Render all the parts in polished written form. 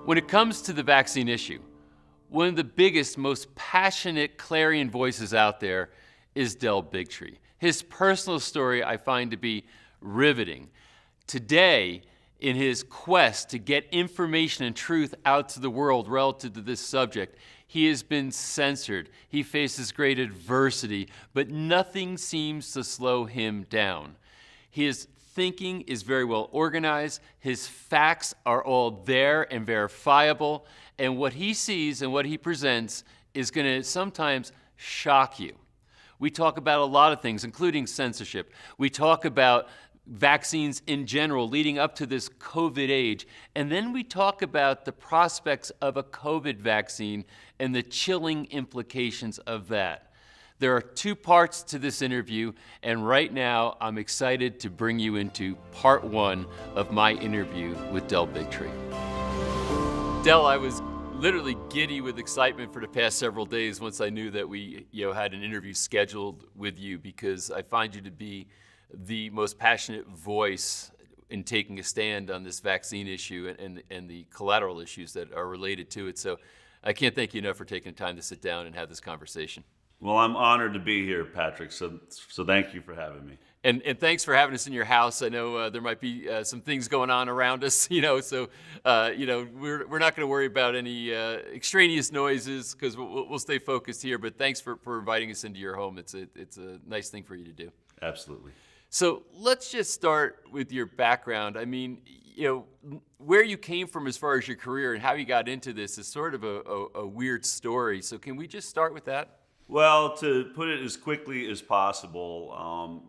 When it comes to the vaccine issue, one of the biggest, most passionate clarion voices out there is Del Bigtree. His personal story I find to be riveting. Today, in his quest to get information and truth out to the world relative to this subject, he has been censored. He faces great adversity, but nothing seems to slow him down. His thinking is very well organized. His facts are all there and verifiable. And what he sees and what he presents is going to sometimes shock you. We talk about a lot of things, including censorship. We talk about vaccines in general leading up to this COVID age. And then we talk about the prospects of a COVID vaccine and the chilling implications of that. There are two parts to this interview, and right now I'm excited to bring you into part one of my interview with Del Bigtree. Del, I was literally giddy with excitement for the past several days once I knew that we had an interview scheduled with you, because I find you to be the most passionate voice in taking a stand on this vaccine issue and the collateral issues that are related to it. So I can't thank you enough for taking the time to sit down and have this conversation. Well, I'm honored to be here, Patrick, so thank you for having me. And thanks for having us in your house. I know there might be some things going on around us, so we're not going to worry about any extraneous noises, because we'll stay focused here. But thanks for inviting us into your home. It's a nice thing for you to do. Absolutely. So let's just start with your background. I mean, where you came from as far as your career and how you got into this is sort of a weird story. So can we just start with that? Well, to put it as quickly as possible,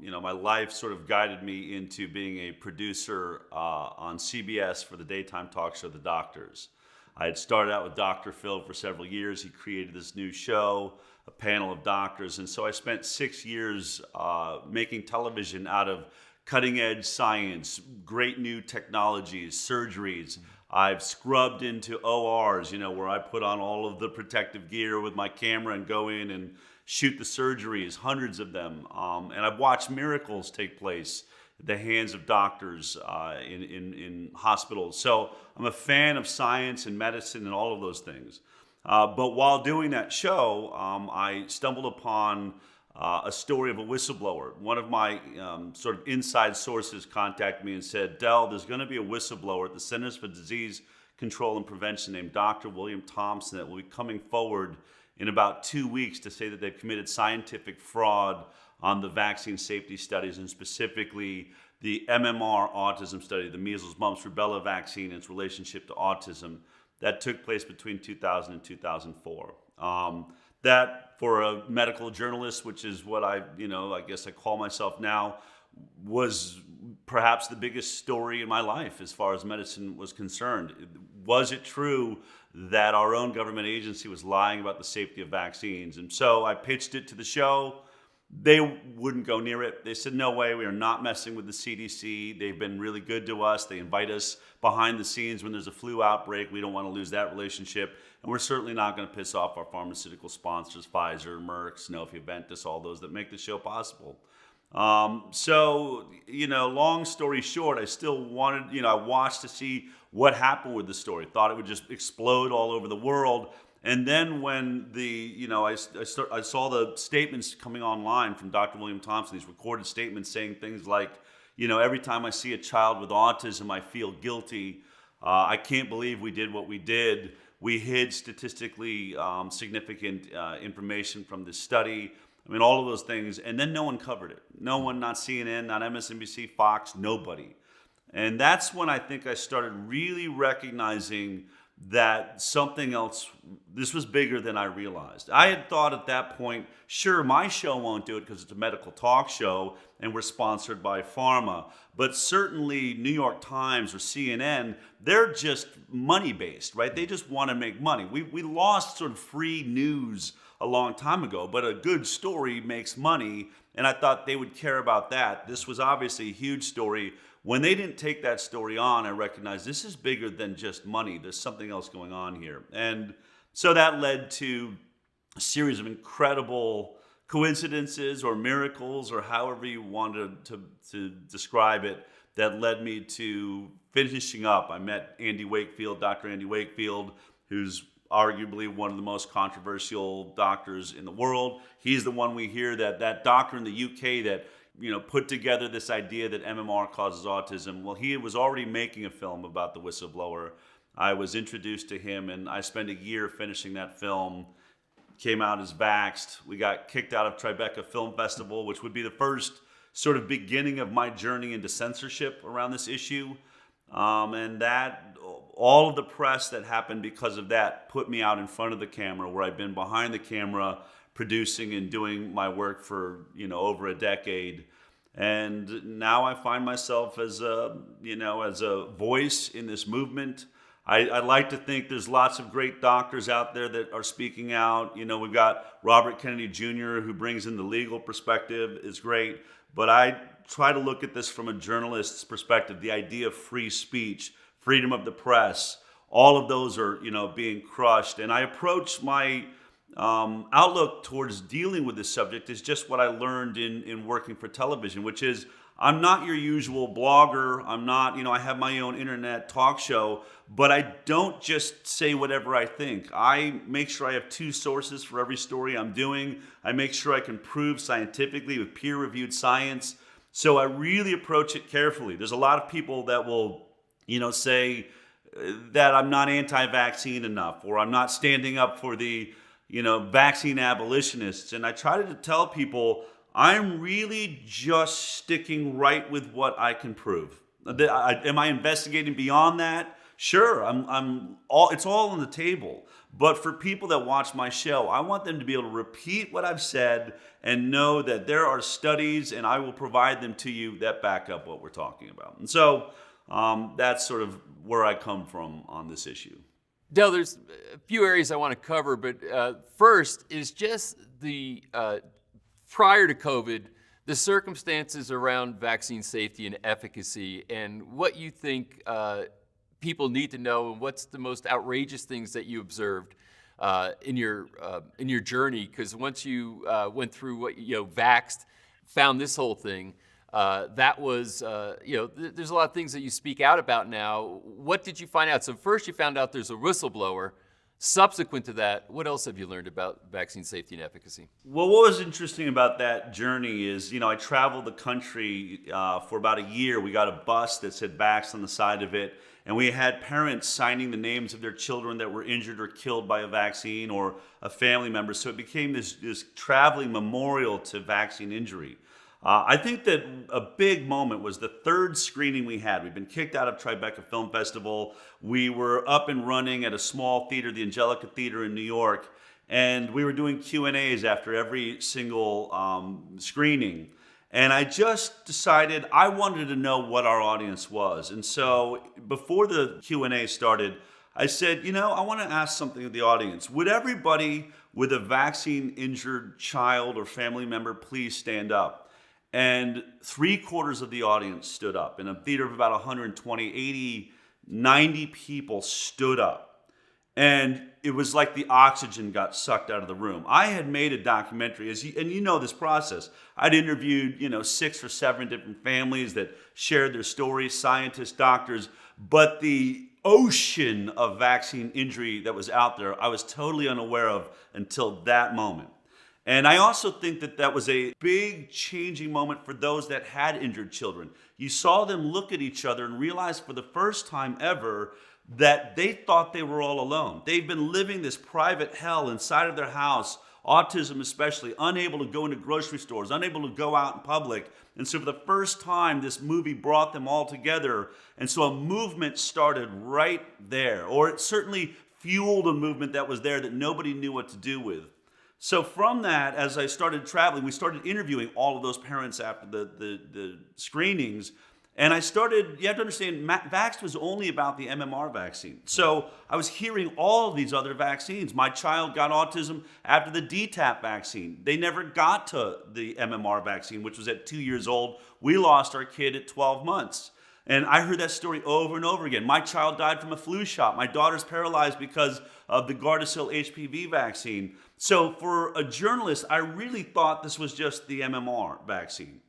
my life sort of guided me into being a producer on CBS for the daytime talk show, The Doctors. I had started out with Dr. Phil for several years. He created this new show, a panel of doctors. And so I spent 6 years making television out of cutting edge science, great new technologies, surgeries. I've scrubbed into ORs, where I put on all of the protective gear with my camera and go in and shoot the surgeries, hundreds of them. And I've watched miracles take place at the hands of doctors in hospitals. So I'm a fan of science and medicine and all of those things. But while doing that show, I stumbled upon a story of a whistleblower. One of my sort of inside sources contacted me and said, Del, there's going to be a whistleblower at the Centers for Disease Control and Prevention named Dr. William Thompson that will be coming forward in about 2 weeks to say that they've committed scientific fraud on the vaccine safety studies, and specifically the MMR autism study, the measles, mumps, rubella vaccine, and its relationship to autism that took place between 2000 and 2004. That, for a medical journalist, which is what I guess I call myself now, was perhaps the biggest story in my life as far as medicine was concerned. Was it true that our own government agency was lying about the safety of vaccines? And so I pitched it to the show. They wouldn't go near it. They said, no way, we are not messing with the CDC. They've been really good to us. They invite us behind the scenes when there's a flu outbreak. We don't want to lose that relationship. And we're certainly not going to piss off our pharmaceutical sponsors, Pfizer, Merck, Sanofi, Aventis, all those that make the show possible. Long story short, I still wanted, I watched to see what happened with the story. Thought it would just explode all over the world. And then when I saw the statements coming online from Dr. William Thompson, these recorded statements saying things like, every time I see a child with autism, I feel guilty. I can't believe we did what we did. We hid statistically significant information from this study. I mean, all of those things. And then no one covered it. No one, not CNN, not MSNBC, Fox, nobody. And that's when I think I started really recognizing that something else, this was bigger than I realized. I had thought at that point, sure, my show won't do it because it's a medical talk show and we're sponsored by pharma. But certainly New York Times or CNN, they're just money-based, right? They just want to make money. We lost sort of free news a long time ago, but a good story makes money, and I thought they would care about that. This was obviously a huge story. When they didn't take that story on, I recognized this is bigger than just money. There's something else going on here. And so that led to a series of incredible coincidences or miracles or however you wanted to describe it that led me to finishing up. I met Andy Wakefield, Dr. Andy Wakefield, who's arguably one of the most controversial doctors in the world. He's the one we hear that doctor in the UK that put together this idea that MMR causes autism. Well, he was already making a film about the whistleblower. I was introduced to him, and I spent a year finishing that film. Came out as Vaxxed. We got kicked out of Tribeca Film Festival, which would be the first sort of beginning of my journey into censorship around this issue. And that, all of the press that happened because of that put me out in front of the camera, where I've been behind the camera producing and doing my work for over a decade. And now I find myself as a voice in this movement. I like to think there's lots of great doctors out there that are speaking out. We've got Robert Kennedy Jr., who brings in the legal perspective, is great. But I try to look at this from a journalist's perspective. The idea of free speech, freedom of the press, all of those are being crushed. And I approach my outlook towards dealing with this subject is just what I learned in working for television, which is I'm not your usual blogger. I'm not, I have my own internet talk show, but I don't just say whatever I think. I make sure I have two sources for every story I'm doing. I make sure I can prove scientifically with peer-reviewed science. So I really approach it carefully. There's a lot of people that will, say that I'm not anti-vaccine enough, or I'm not standing up for the, vaccine abolitionists. And I try to tell people I'm really just sticking right with what I can prove. Am I investigating beyond that? Sure, it's all on the table. But for people that watch my show, I want them to be able to repeat what I've said and know that there are studies, and I will provide them to you that back up what we're talking about. And so that's sort of where I come from on this issue. Del, there's a few areas I want to cover, but first is just the prior to COVID, the circumstances around vaccine safety and efficacy, and what you think people need to know, and what's the most outrageous things that you observed in your journey. Because once you went through what Vaxxed, found this whole thing, that was there's a lot of things that you speak out about now. What did you find out? So first you found out there's a whistleblower. Subsequent to that, what else have you learned about vaccine safety and efficacy? Well, what was interesting about that journey is, I traveled the country for about a year. We got a bus that said Vaxxed on the side of it, and we had parents signing the names of their children that were injured or killed by a vaccine, or a family member. So it became this traveling memorial to vaccine injury. I think that a big moment was the third screening we had. We'd been kicked out of Tribeca Film Festival. We were up and running at a small theater, the Angelica Theater in New York, and we were doing Q&As after every single screening. And I just decided I wanted to know what our audience was. And so before the Q&A started, I said, I want to ask something of the audience. Would everybody with a vaccine-injured child or family member please stand up? And 3/4 of the audience stood up. In a theater of about 120, 80, 90 people stood up. And it was like the oxygen got sucked out of the room. I had made a documentary, and you know this process. I'd interviewed, 6 or 7 different families that shared their stories, scientists, doctors, but the ocean of vaccine injury that was out there, I was totally unaware of until that moment. And I also think that was a big changing moment for those that had injured children. You saw them look at each other and realize for the first time ever that they thought they were all alone. They've been living this private hell inside of their house, autism especially, unable to go into grocery stores, unable to go out in public. And so for the first time, this movie brought them all together. And so a movement started right there, or it certainly fueled a movement that was there that nobody knew what to do with. So from that, as I started traveling, we started interviewing all of those parents after the screenings. And I started, you have to understand, Vaxxed was only about the MMR vaccine. So I was hearing all of these other vaccines. My child got autism after the DTaP vaccine. They never got to the MMR vaccine, which was at 2 years old. We lost our kid at 12 months. And I heard that story over and over again. My child died from a flu shot. My daughter's paralyzed because of the Gardasil HPV vaccine. So for a journalist, I really thought this was just the MMR vaccine.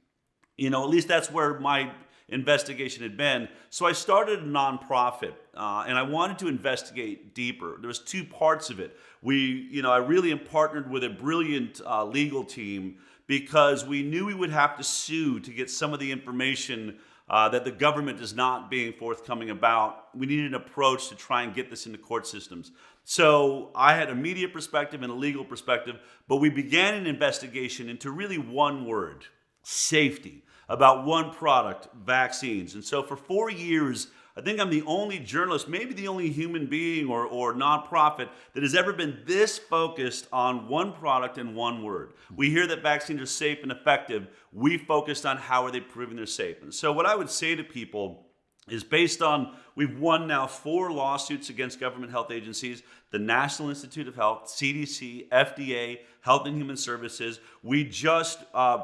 At least that's where my investigation had been. So I started a nonprofit, and I wanted to investigate deeper. There was two parts of it. I really partnered with a brilliant legal team because we knew we would have to sue to get some of the information that the government is not being forthcoming about. We needed an approach to try and get this into court systems. So I had a media perspective and a legal perspective, but we began an investigation into really one word: safety, about one product, vaccines. And so for 4 years, I think I'm the only journalist, maybe the only human being or nonprofit that has ever been this focused on one product and one word. We hear that vaccines are safe and effective. We focused on how are they proving they're safe. And so what I would say to people is, based on, we've won now 4 lawsuits against government health agencies: the National Institute of Health, CDC, FDA, Health and Human Services. We just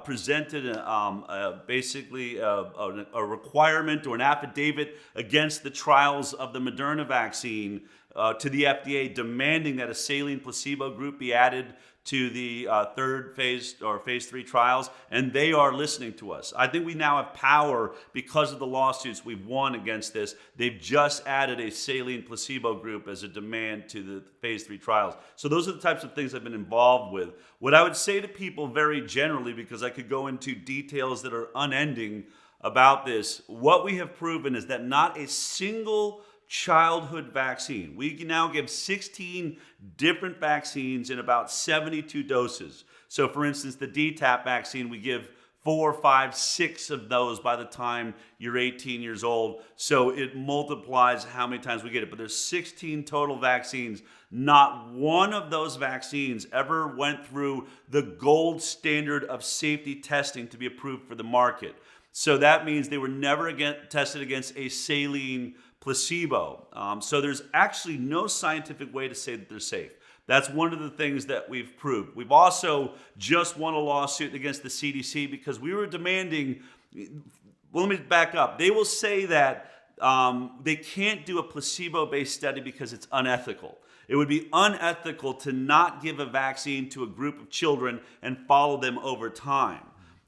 presented basically a requirement or an affidavit against the trials of the Moderna vaccine to the FDA, demanding that a saline placebo group be added to the third phase or phase 3 trials, and they are listening to us. I think we now have power because of the lawsuits we've won against this. They've just added a saline placebo group as a demand to the phase 3 trials. So those are the types of things I've been involved with. What I would say to people very generally, because I could go into details that are unending about this, what we have proven is that not a single childhood vaccine. We can now give 16 different vaccines in about 72 doses. So for instance, the DTaP vaccine, we give 4, 5, 6 of those by the time you're 18 years old. So it multiplies how many times we get it. But there's 16 total vaccines. Not one of those vaccines ever went through the gold standard of safety testing to be approved for the market. So that means they were never tested against a saline placebo. So there's actually no scientific way to say that they're safe. That's one of the things that we've proved. We've also just won a lawsuit against the CDC because we were demanding, well, let me back up. They will say that they can't do a placebo-based study because it's unethical. It would be unethical to not give a vaccine to a group of children and follow them over time.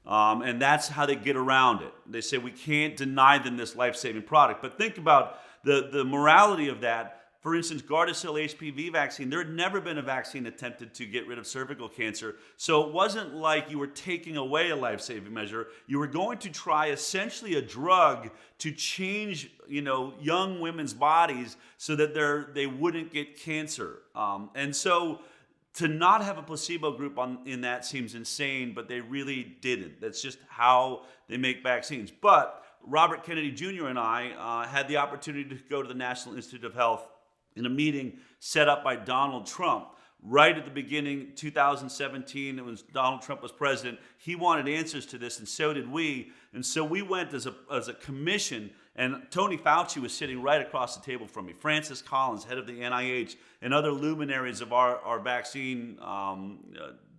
And that's how they get around it. They say we can't deny them this life-saving product. But think about the morality of that. For instance, Gardasil HPV vaccine, there had never been a vaccine attempted to get rid of cervical cancer. So it wasn't like you were taking away a life-saving measure. You were going to try essentially a drug to change, young women's bodies so that they wouldn't get cancer. And so to not have a placebo group in that seems insane, but they really didn't. That's just how they make vaccines. But Robert Kennedy Jr. and I had the opportunity to go to the National Institute of Health in a meeting set up by Donald Trump right at the beginning, 2017. It was Donald Trump was president. He wanted answers to this, and so did we. And so we went as a commission, and Tony Fauci was sitting right across the table from me. Francis Collins, head of the NIH, and other luminaries of our vaccine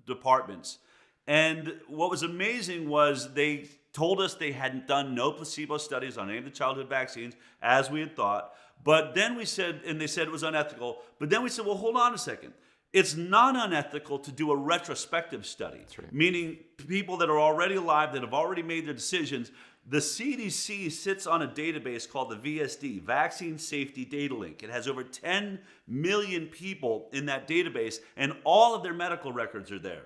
departments. And what was amazing was they told us they hadn't done no placebo studies on any of the childhood vaccines, as we had thought. But then we said, and they said it was unethical, but then we said, well, hold on a second. It's not unethical to do a retrospective study, right, meaning people that are already alive, that have already made their decisions. The CDC sits on a database called the VSD, Vaccine Safety Data Link. It has over 10 million people in that database, and all of their medical records are there.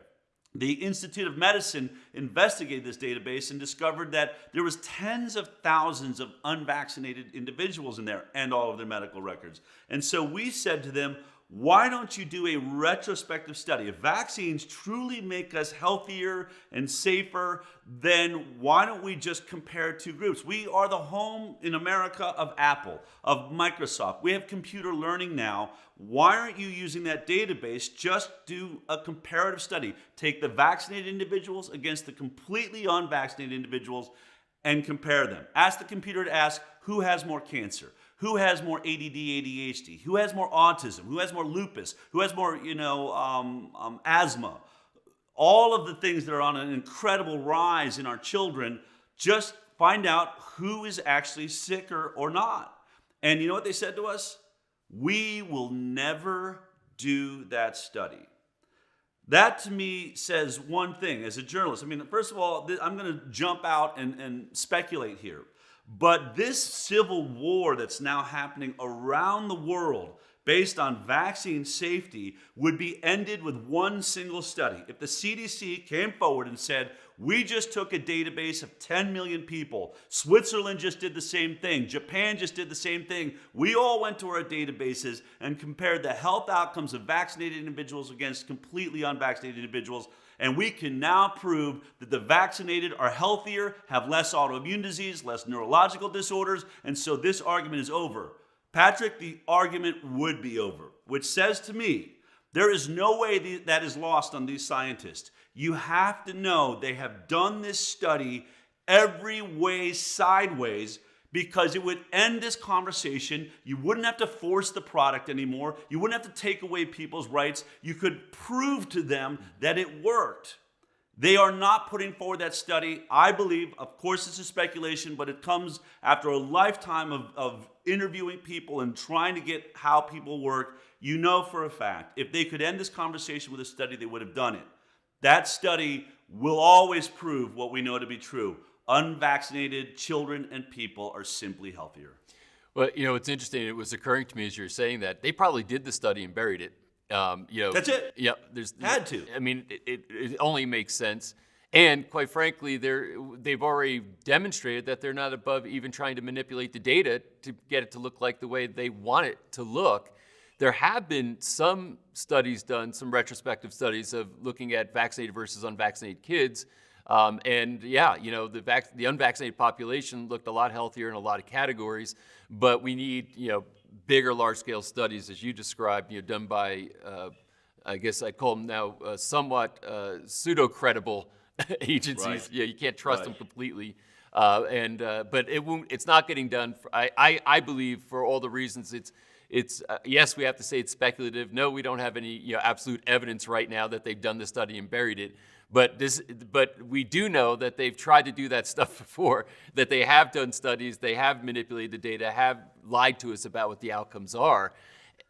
The Institute of Medicine investigated this database and discovered that there was tens of thousands of unvaccinated individuals in there and all of their medical records. And so we said to them, why don't you do a retrospective study? If vaccines truly make us healthier and safer, then why don't we just compare two groups? We are the home in America of Apple, of Microsoft. We have computer learning now. Why aren't you using that database? Just do a comparative study. Take the vaccinated individuals against the completely unvaccinated individuals and compare them. Ask the computer to ask who has more cancer. Who has more ADD, ADHD? Who has more autism? Who has more lupus? Who has more, asthma? All of the things that are on an incredible rise in our children, just find out who is actually sicker or not. And you know what they said to us? We will never do that study. That to me says one thing as a journalist. I mean, first of all, I'm going to jump out and speculate here. But this civil war that's now happening around the world based on vaccine safety would be ended with one single study. If the CDC came forward and said, we just took a database of 10 million people, Switzerland just did the same thing, Japan just did the same thing, we all went to our databases and compared the health outcomes of vaccinated individuals against completely unvaccinated individuals, and we can now prove that the vaccinated are healthier, have less autoimmune disease, less neurological disorders, and so this argument is over. Patrick, the argument would be over, which says to me, there is no way that is lost on these scientists. You have to know they have done this study every way sideways, because it would end this conversation. You wouldn't have to force the product anymore. You wouldn't have to take away people's rights. You could prove to them that it worked. They are not putting forward that study. I believe, of course, this is speculation, but it comes after a lifetime of interviewing people and trying to get how people work. You know for a fact, if they could end this conversation with a study, they would have done it. That study will always prove what we know to be true. Unvaccinated children and people are simply healthier. Well, it's interesting. It was occurring to me as you were saying that they probably did the study and buried it. That's it. Yeah, Had to. I mean, it only makes sense. And quite frankly, they've already demonstrated that they're not above even trying to manipulate the data to get it to look like the way they want it to look. There have been some studies done, some retrospective studies of looking at vaccinated versus unvaccinated kids. And yeah, the unvaccinated population looked a lot healthier in a lot of categories, but we need, bigger, large-scale studies, as you described, done by, I guess I call them now somewhat pseudo-credible agencies. Right. Yeah, you can't trust them completely. But it's not getting done. I believe for all the reasons it's yes, we have to say it's speculative. No, we don't have any absolute evidence right now that they've done the study and buried it. But we do know that they've tried to do that stuff before, that they have done studies, they have manipulated the data, have lied to us about what the outcomes are.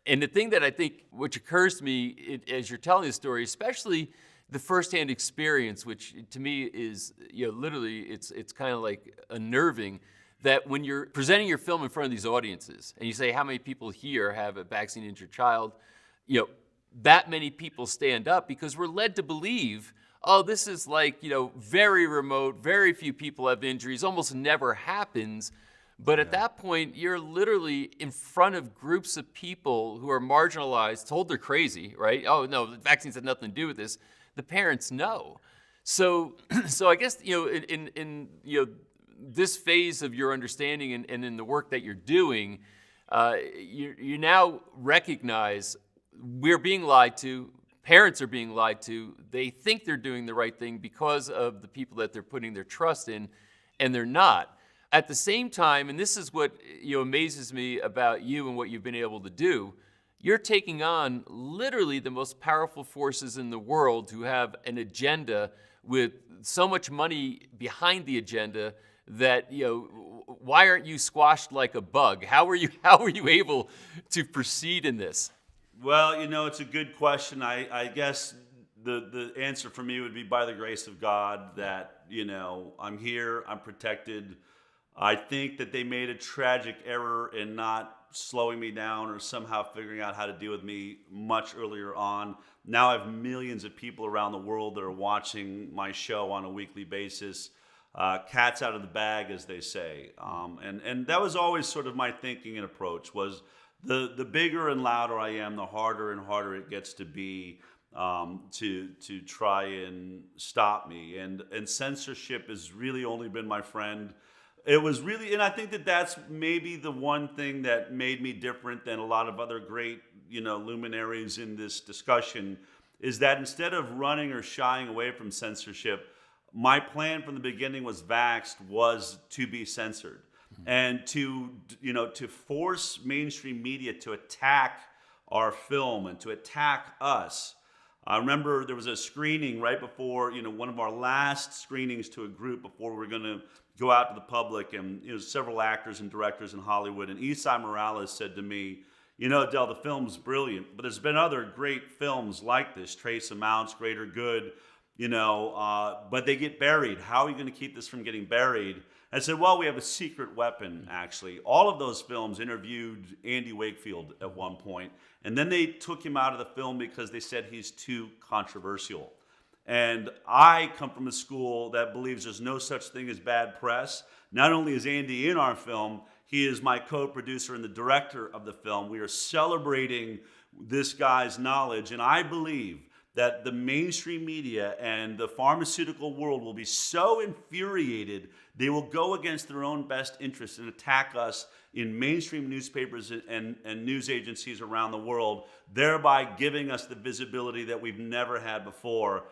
And the thing that I think, which occurs to me as you're telling this story, especially the firsthand experience, which to me is, literally, it's kind of like unnerving, that when you're presenting your film in front of these audiences and you say, how many people here have a vaccine-injured child, that many people stand up because we're led to believe, oh, this is like, very remote, very few people have injuries, almost never happens. But at that point, you're literally in front of groups of people who are marginalized, told they're crazy, right? Oh, no, the vaccines have nothing to do with this. The parents know. So I guess, in this phase of your understanding and in the work that you're doing, you now recognize we're being lied to. Parents are being lied to. They think they're doing the right thing because of the people that they're putting their trust in, and they're not. At the same time, and this is what amazes me about you and what you've been able to do, you're taking on literally the most powerful forces in the world who have an agenda with so much money behind the agenda that, why aren't you squashed like a bug? How were you able to proceed in this? Well, it's a good question. I guess the answer for me would be by the grace of God that, I'm here, I'm protected. I think that they made a tragic error in not slowing me down or somehow figuring out how to deal with me much earlier on. Now I have millions of people around the world that are watching my show on a weekly basis. Cat's out of the bag, as they say. And that was always sort of my thinking and approach was the bigger and louder I am, the harder and harder it gets to be to try and stop me. And censorship has really only been my friend. It was really, and I think that that's maybe the one thing that made me different than a lot of other great, luminaries in this discussion, is that instead of running or shying away from censorship, my plan from the beginning was to be censored. And to force mainstream media to attack our film and to attack us. I remember there was a screening right before, one of our last screenings to a group before we were going to go out to the public, and several actors and directors in Hollywood, and Esai Morales said to me, Del, the film's brilliant, but there's been other great films like this, Trace Amounts, Greater Good. but they get buried. How are you going to keep this from getting buried? I said, well, we have a secret weapon, actually. All of those films interviewed Andy Wakefield at one point, and then they took him out of the film because they said he's too controversial. And I come from a school that believes there's no such thing as bad press. Not only is Andy in our film, he is my co-producer and the director of the film. We are celebrating this guy's knowledge, and I believe that the mainstream media and the pharmaceutical world will be so infuriated they will go against their own best interests and attack us in mainstream newspapers and news agencies around the world, thereby giving us the visibility that we've never had before.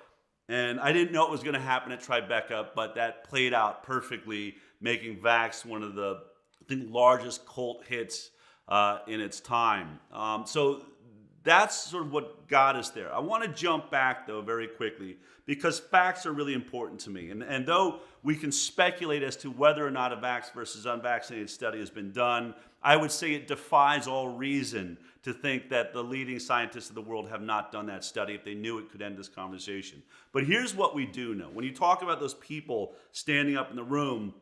And I didn't know it was going to happen at Tribeca, but that played out perfectly, making Vax one of the, I think, largest cult hits in its time. So that's sort of what got us there. I want to jump back, though, very quickly, because facts are really important to me. And though we can speculate as to whether or not a vax versus unvaccinated study has been done, I would say it defies all reason to think that the leading scientists of the world have not done that study if they knew it could end this conversation. But here's what we do know. When you talk about those people standing up in the room,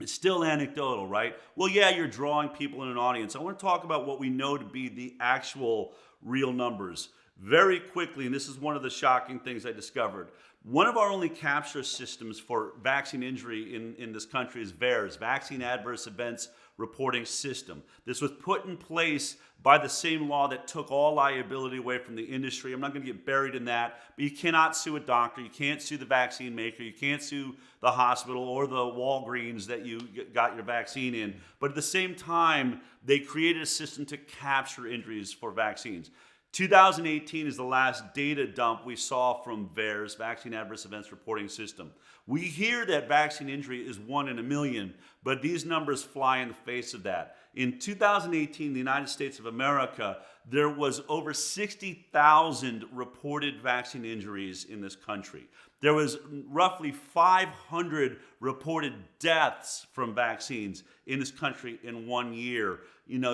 it's still anecdotal, right? Well, yeah, you're drawing people in an audience. I want to talk about what we know to be the actual real numbers. Very quickly, and this is one of the shocking things I discovered, one of our only capture systems for vaccine injury in this country is VAERS, Vaccine Adverse Events Reporting System. This was put in place by the same law that took all liability away from the industry. I'm not going to get buried in that, but you cannot sue a doctor, you can't sue the vaccine maker, you can't sue the hospital or the Walgreens that you got your vaccine in. But at the same time, they created a system to capture injuries for vaccines. 2018 is the last data dump we saw from VAERS, Vaccine Adverse Events Reporting System. We hear that vaccine injury is 1 in a million, but these numbers fly in the face of that. In 2018, in the United States of America, there was over 60,000 reported vaccine injuries in this country. There was roughly 500 reported deaths from vaccines in this country in 1 year.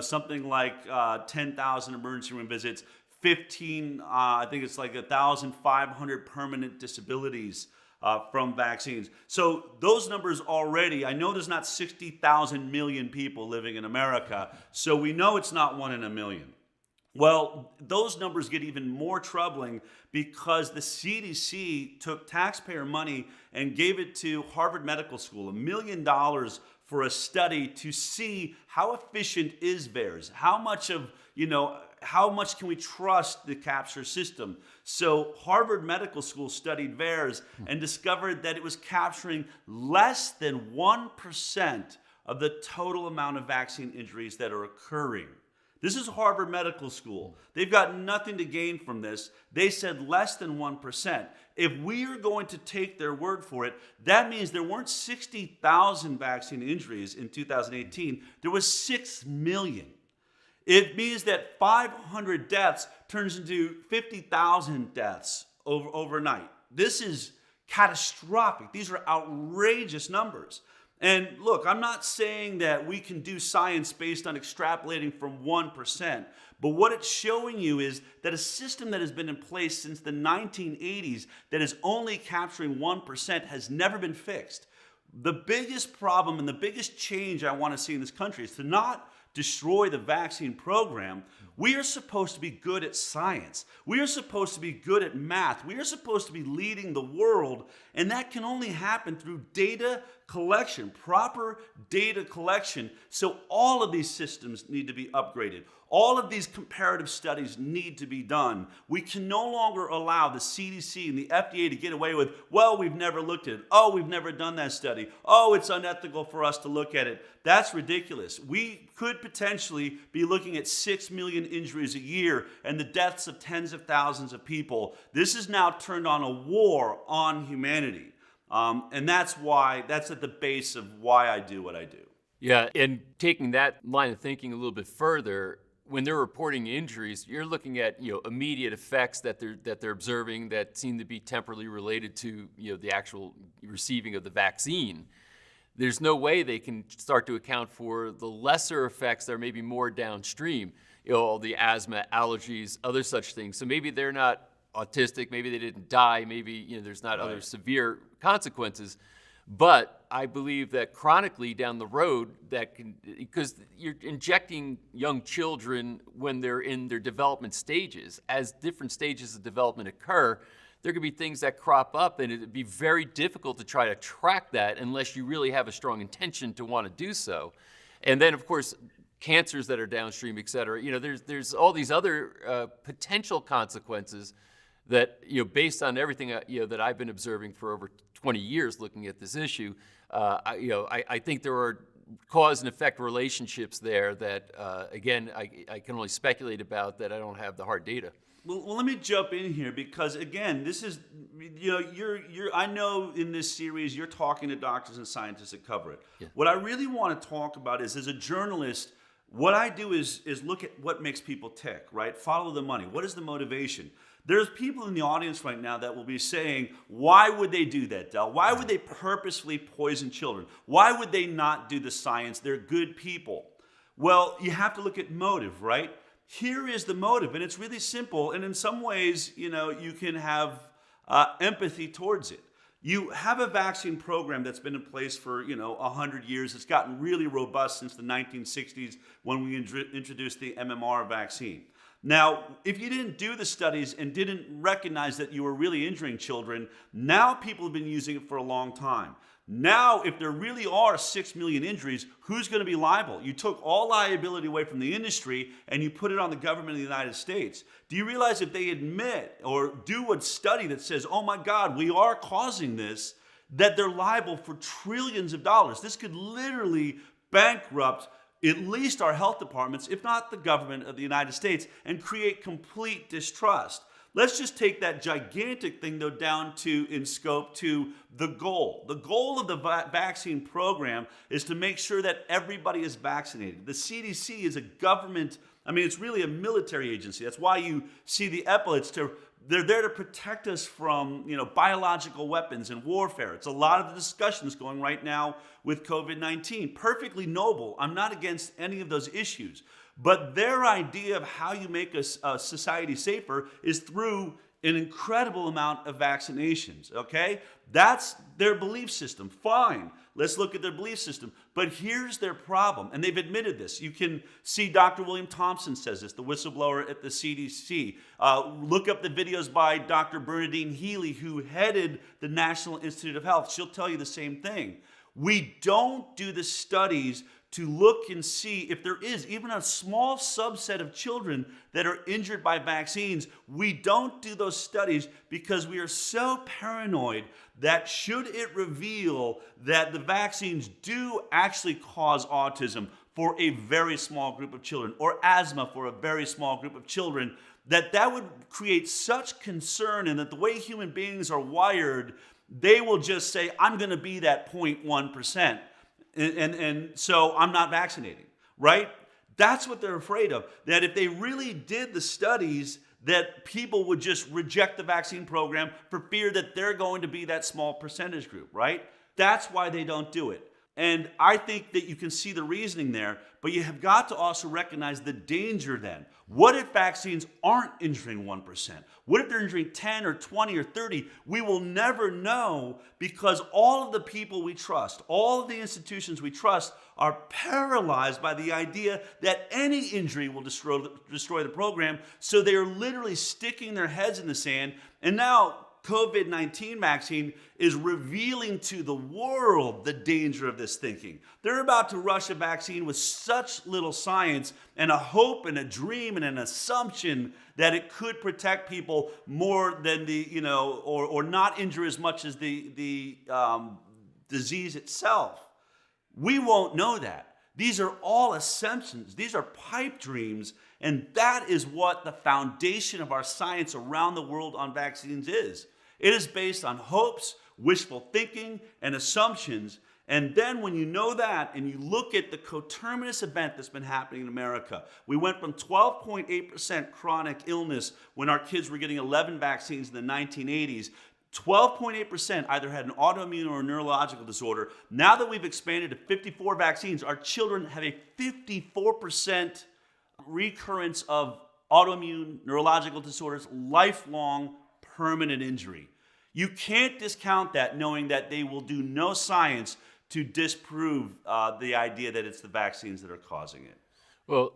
Something like 10,000 emergency room visits, I think it's like 1,500 permanent disabilities from vaccines. So those numbers already, I know there's not 60,000 million people living in America, so we know it's not 1 in a million. Well, those numbers get even more troubling because the CDC took taxpayer money and gave it to Harvard Medical School, $1 million for a study to see how efficient is VAERS, how much can we trust the capture system? So Harvard Medical School studied VAERS and discovered that it was capturing less than 1% of the total amount of vaccine injuries that are occurring. This is Harvard Medical School. They've got nothing to gain from this. They said less than 1%. If we are going to take their word for it, that means there weren't 60,000 vaccine injuries in 2018. There was 6 million. It means that 500 deaths turns into 50,000 deaths overnight. This is catastrophic. These are outrageous numbers. And look, I'm not saying that we can do science based on extrapolating from 1%, but what it's showing you is that a system that has been in place since the 1980s that is only capturing 1% has never been fixed. The biggest problem and the biggest change I want to see in this country is to not destroy the vaccine program. We are supposed to be good at science. We are supposed to be good at math. We are supposed to be leading the world, and that can only happen through data collection, proper data collection. So all of these systems need to be upgraded. All of these comparative studies need to be done. We can no longer allow the CDC and the FDA to get away with, well, we've never looked at it. Oh, we've never done that study. Oh, it's unethical for us to look at it. That's ridiculous. We could potentially be looking at 6 million injuries a year and the deaths of tens of thousands of people. This has now turned on a war on humanity. And that's at the base of why I do what I do. Yeah, and taking that line of thinking a little bit further, when they're reporting injuries, you're looking at immediate effects that they're observing that seem to be temporally related to the actual receiving of the vaccine. There's no way they can start to account for the lesser effects that are maybe more downstream, all the asthma, allergies, other such things. So maybe they're not autistic, maybe they didn't die, maybe there's not other severe consequences. But I believe that chronically down the road, because you're injecting young children when they're in their development stages. As different stages of development occur, there could be things that crop up, and it'd be very difficult to try to track that unless you really have a strong intention to want to do so. And then, of course, cancers that are downstream, et cetera. There's all these other potential consequences that, based on everything that I've been observing for over 20 years looking at this issue, I think there are cause and effect relationships there that, again, I can only speculate about, that I don't have the hard data. Well, let me jump in here because, again, this is, I know in this series you're talking to doctors and scientists that cover it. Yeah. What I really want to talk about is, as a journalist, what I do is look at what makes people tick, right? Follow the money. What is the motivation? There's people in the audience right now that will be saying, why would they do that, Del? Why would they purposefully poison children? Why would they not do the science? They're good people. Well, you have to look at motive, right? Here is the motive, and it's really simple. And in some ways, you can have empathy towards it. You have a vaccine program that's been in place for 100 years. It's gotten really robust since the 1960s when we introduced the MMR vaccine. Now, if you didn't do the studies and didn't recognize that you were really injuring children, now people have been using it for a long time. Now, if there really are 6 million injuries, who's going to be liable? You took all liability away from the industry and you put it on the government of the United States. Do you realize if they admit or do a study that says, oh my God, we are causing this, that they're liable for trillions of dollars? This could literally bankrupt at least our health departments, if not the government of the United States, and create complete distrust. Let's just take that gigantic thing, though, down in scope to the goal. The goal of the vaccine program is to make sure that everybody is vaccinated. The CDC is a government, it's really a military agency. That's why you see the epaulets. They're there to protect us from, biological weapons and warfare. It's a lot of the discussions going right now with COVID-19. Perfectly noble. I'm not against any of those issues. But their idea of how you make a society safer is through an incredible amount of vaccinations, okay? That's their belief system. Fine. Let's look at their belief system. But here's their problem, and they've admitted this. You can see Dr. William Thompson says this, the whistleblower at the CDC. Look up the videos by Dr. Bernadine Healy, who headed the National Institute of Health. She'll tell you the same thing. We don't do the studies to look and see if there is even a small subset of children that are injured by vaccines. We don't do those studies because we are so paranoid that should it reveal that the vaccines do actually cause autism for a very small group of children, or asthma for a very small group of children, that would create such concern, and that the way human beings are wired, they will just say, I'm going to be that 0.1%. And so I'm not vaccinating, right? That's what they're afraid of. That if they really did the studies, that people would just reject the vaccine program for fear that they're going to be that small percentage group, right? That's why they don't do it. And I think that you can see the reasoning there, but you have got to also recognize the danger then. What if vaccines aren't injuring 1%? What if they're injuring 10 or 20 or 30? We will never know, because all of the people we trust, all of the institutions we trust, are paralyzed by the idea that any injury will destroy the program. So they are literally sticking their heads in the sand. And now COVID-19 vaccine is revealing to the world the danger of this thinking. They're about to rush a vaccine with such little science and a hope and a dream and an assumption that it could protect people more than or not injure as much as the disease itself. We won't know that. These are all assumptions. These are pipe dreams. And that is what the foundation of our science around the world on vaccines is. It is based on hopes, wishful thinking, and assumptions. And then when you know that and you look at the coterminous event that's been happening in America, we went from 12.8% chronic illness when our kids were getting 11 vaccines in the 1980s. 12.8% either had an autoimmune or a neurological disorder. Now that we've expanded to 54 vaccines, our children have a 54% recurrence of autoimmune neurological disorders, lifelong permanent injury. You can't discount that, knowing that they will do no science to disprove the idea that it's the vaccines that are causing it. Well,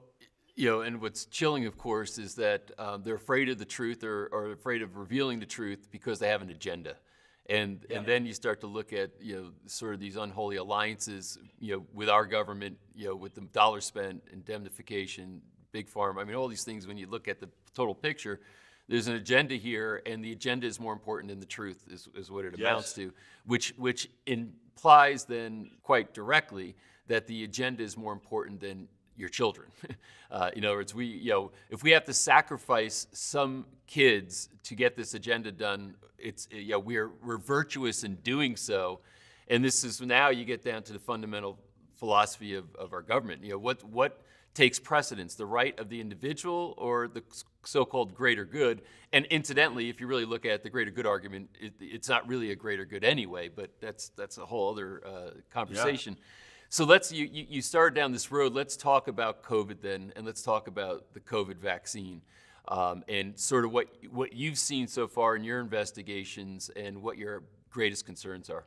and what's chilling, of course, is that they're afraid of the truth or afraid of revealing the truth because they have an agenda. And then you start to look at, sort of these unholy alliances, with our government, with the dollar spent, indemnification, big pharma. I mean, all these things, when you look at the total picture, there's an agenda here, and the agenda is more important than the truth, is what it amounts to, which implies then quite directly that the agenda is more important than your children. In other words, if we have to sacrifice some kids to get this agenda done, we're virtuous in doing so. And this is now you get down to the fundamental philosophy of our government. What takes precedence, the right of the individual or the so-called greater good? And incidentally, if you really look at the greater good argument, it's not really a greater good anyway, but that's a whole other conversation. Yeah. So you started down this road. Let's talk about COVID then, and let's talk about the COVID vaccine, and sort of what you've seen so far in your investigations and what your greatest concerns are.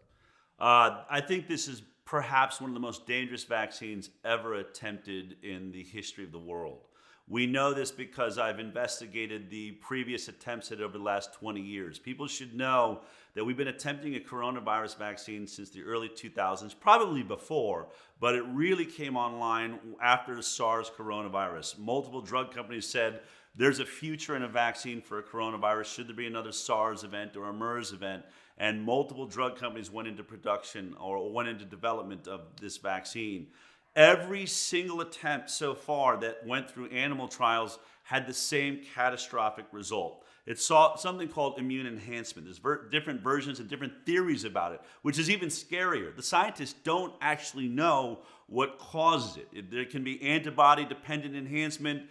I think this is perhaps one of the most dangerous vaccines ever attempted in the history of the world. We know this because I've investigated the previous attempts at it over the last 20 years. People should know that we've been attempting a coronavirus vaccine since the early 2000s, probably before, but it really came online after the SARS coronavirus. Multiple drug companies said there's a future in a vaccine for a coronavirus should there be another SARS event or a MERS event. And multiple drug companies went into production or went into development of this vaccine. Every single attempt so far that went through animal trials had the same catastrophic result. It saw something called immune enhancement. There's different versions and different theories about it, which is even scarier. The scientists don't actually know what causes it. There can be antibody-dependent enhancement.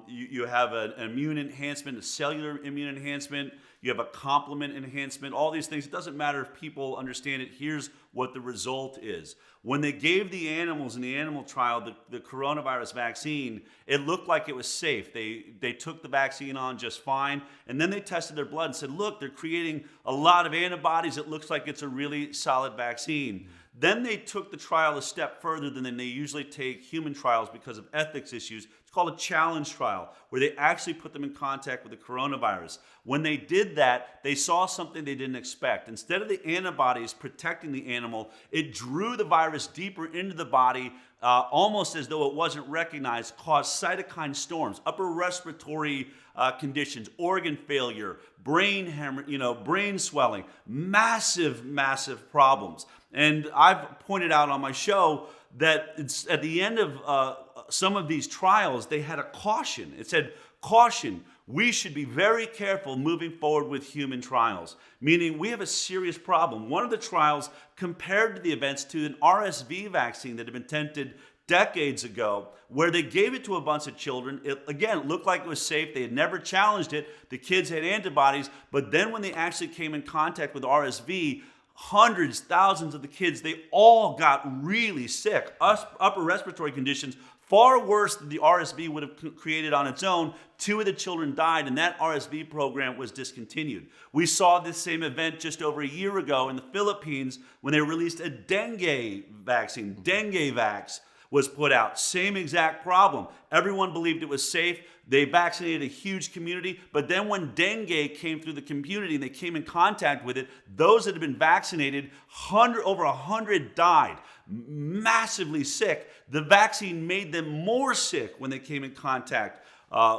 You have an immune enhancement, a cellular immune enhancement. You have a complement enhancement, all these things. It doesn't matter if people understand it. Here's what the result is. When they gave the animals in the animal trial the coronavirus vaccine, it looked like it was safe. They took the vaccine on just fine, and then they tested their blood and said, look, they're creating a lot of antibodies. It looks like it's a really solid vaccine. Then they took the trial a step further than they usually take human trials because of ethics issues. It's called a challenge trial, where they actually put them in contact with the coronavirus. When they did that, they saw something they didn't expect. Instead of the antibodies protecting the animal, it drew the virus deeper into the body, almost as though it wasn't recognized, caused cytokine storms, upper respiratory conditions, organ failure, brain swelling, massive problems. And I've pointed out on my show that it's at the end of some of these trials, they had a caution. It said, caution, we should be very careful moving forward with human trials, meaning we have a serious problem. One of the trials compared the events to an RSV vaccine that had been attempted decades ago, where they gave it to a bunch of children. It looked like it was safe. They had never challenged it. The kids had antibodies, but then when they actually came in contact with RSV, hundreds, thousands of the kids, they all got really sick. Upper respiratory conditions, far worse than the RSV would have created on its own. 2 of the children died, and that RSV program was discontinued. We saw this same event just over a year ago in the Philippines when they released a dengue vaccine. Dengue Vax was put out. Same exact problem. Everyone believed it was safe. They vaccinated a huge community, but then when dengue came through the community and they came in contact with it, those that had been vaccinated, over 100 died, massively sick. The vaccine made them more sick when they came in contact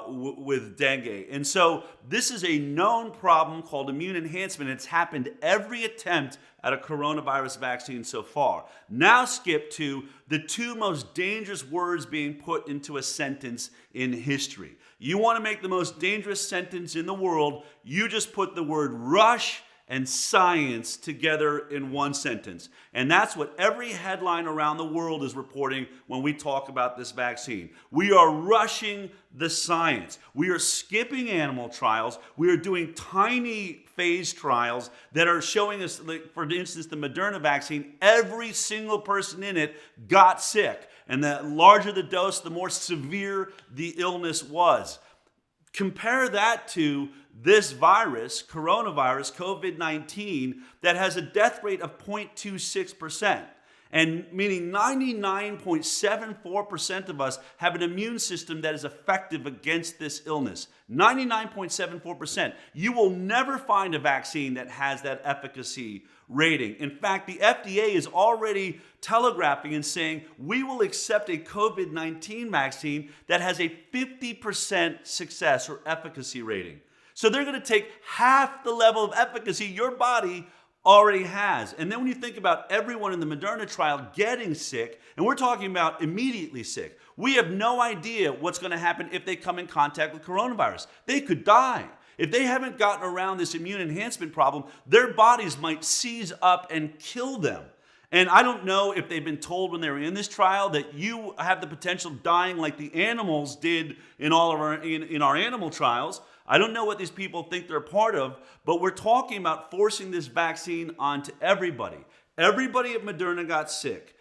with dengue. And so this is a known problem called immune enhancement. It's happened every attempt at a coronavirus vaccine so far. Now skip to the 2 most dangerous words being put into a sentence in history. You want to make the most dangerous sentence in the world, you just put the word rush and science together in one sentence. And that's what every headline around the world is reporting when we talk about this vaccine. We are rushing the science. We are skipping animal trials. We are doing tiny phase trials that are showing us, like, for instance, the Moderna vaccine, every single person in it got sick. And the larger the dose, the more severe the illness was. Compare that to this virus, coronavirus, COVID-19, that has a death rate of 0.26%. And meaning 99.74% of us have an immune system that is effective against this illness. 99.74%. You will never find a vaccine that has that efficacy rating. In fact, the FDA is already telegraphing and saying we will accept a COVID-19 vaccine that has a 50% success or efficacy rating. So they're going to take half the level of efficacy your body already has. And then when you think about everyone in the Moderna trial getting sick, and we're talking about immediately sick, we have no idea what's going to happen if they come in contact with coronavirus. They could die. If they haven't gotten around this immune enhancement problem, their bodies might seize up and kill them. And I don't know if they've been told when they were in this trial that you have the potential of dying like the animals did in all of our animal trials. I don't know what these people think they're a part of, but we're talking about forcing this vaccine onto everybody. Everybody at Moderna got sick.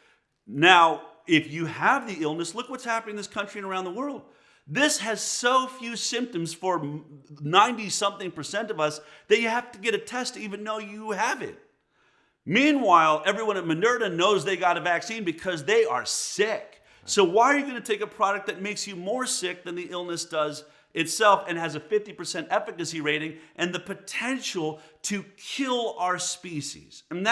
Now, if you have the illness, look what's happening in this country and around the world. This has so few symptoms for 90-something% of us that you have to get a test to even know you have it. Meanwhile, everyone at Moderna knows they got a vaccine because they are sick. So why are you going to take a product that makes you more sick than the illness does itself and has a 50% efficacy rating and the potential to kill our species? And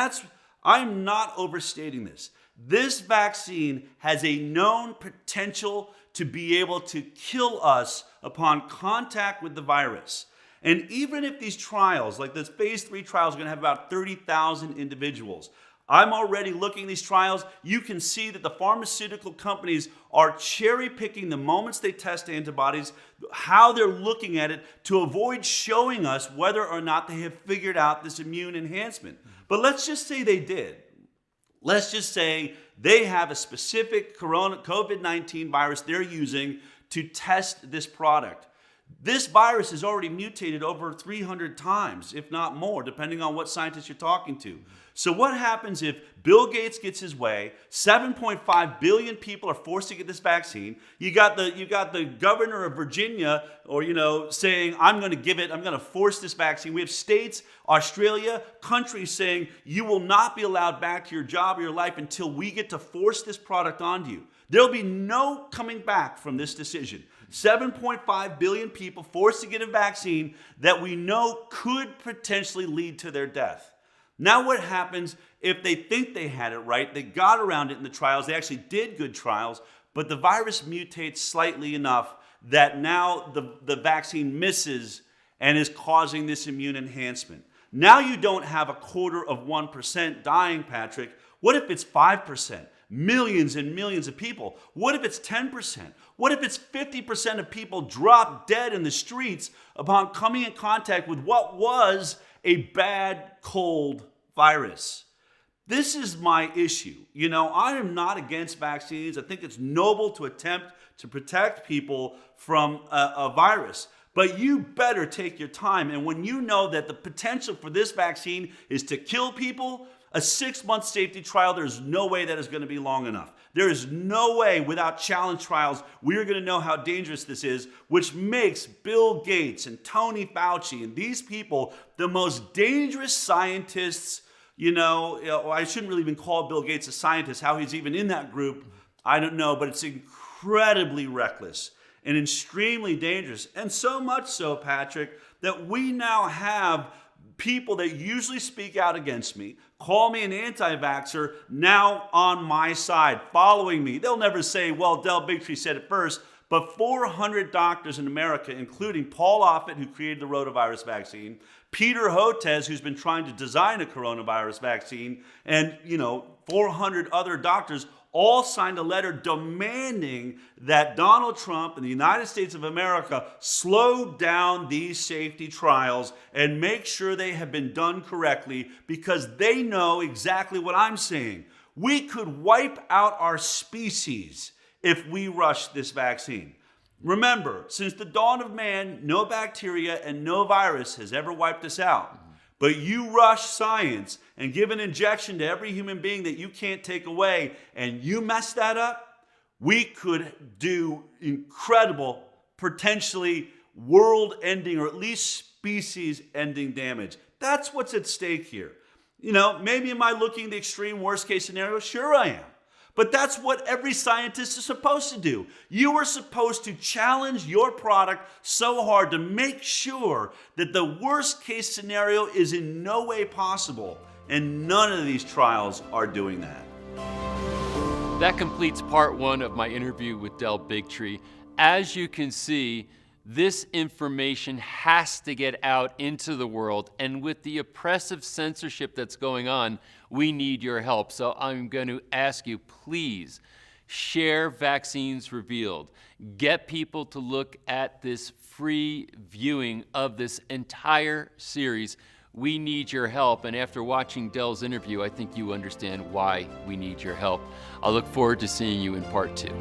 I'm not overstating this. This vaccine has a known potential to be able to kill us upon contact with the virus. And even if these trials, like this phase 3 trial, is going to have about 30,000 individuals, I'm already looking at these trials. You can see that the pharmaceutical companies are cherry picking the moments they test antibodies, how they're looking at it to avoid showing us whether or not they have figured out this immune enhancement. But let's just say they did. Let's just say they have a specific COVID-19 virus they're using to test this product. This virus has already mutated over 300 times, if not more, depending on what scientist you're talking to. So what happens if Bill Gates gets his way, 7.5 billion people are forced to get this vaccine, you got the governor of Virginia saying, I'm going to force this vaccine. We have states, Australia, countries saying, you will not be allowed back to your job or your life until we get to force this product onto you. There'll be no coming back from this decision. 7.5 billion people forced to get a vaccine that we know could potentially lead to their death. Now what happens if they think they had it right, they got around it in the trials, they actually did good trials, but the virus mutates slightly enough that now the vaccine misses and is causing this immune enhancement. Now you don't have 0.25% dying, Patrick. What if it's 5%? Millions and millions of people. What if it's 10%? What if it's 50% of people drop dead in the streets upon coming in contact with what was a bad cold virus? This is my issue. I am not against vaccines. I think it's noble to attempt to protect people from a virus. But you better take your time. And when you know that the potential for this vaccine is to kill people, a 6-month safety trial, there's no way that is going to be long enough. There is no way without challenge trials we're going to know how dangerous this is, which makes Bill Gates and Tony Fauci and these people the most dangerous scientists. I shouldn't really even call Bill Gates a scientist. How he's even in that group, I don't know, but it's incredibly reckless and extremely dangerous. And so much so, Patrick, that we now have people that usually speak out against me, call me an anti-vaxxer, now on my side, following me. They'll never say, well, Del Bigtree said it first, but 400 doctors in America, including Paul Offit, who created the rotavirus vaccine, Peter Hotez, who's been trying to design a coronavirus vaccine, and 400 other doctors all signed a letter demanding that Donald Trump and the United States of America slow down these safety trials and make sure they have been done correctly, because they know exactly what I'm saying. We could wipe out our species if we rush this vaccine. Remember, since the dawn of man, no bacteria and no virus has ever wiped us out. But you rush science and give an injection to every human being that you can't take away, and you mess that up, we could do incredible, potentially world-ending or at least species-ending damage. That's what's at stake here. You know, maybe am I looking at the extreme worst-case scenario? Sure I am. But that's what every scientist is supposed to do. You are supposed to challenge your product so hard to make sure that the worst case scenario is in no way possible. And none of these trials are doing that. That completes part one of my interview with Del Bigtree. As you can see, this information has to get out into the world, and with the oppressive censorship that's going on, we need your help. So I'm going to ask you, please share Vaccines Revealed. Get people to look at this free viewing of this entire series. We need your help, and after watching Del's interview, I think you understand why we need your help. I look forward to seeing you in part two.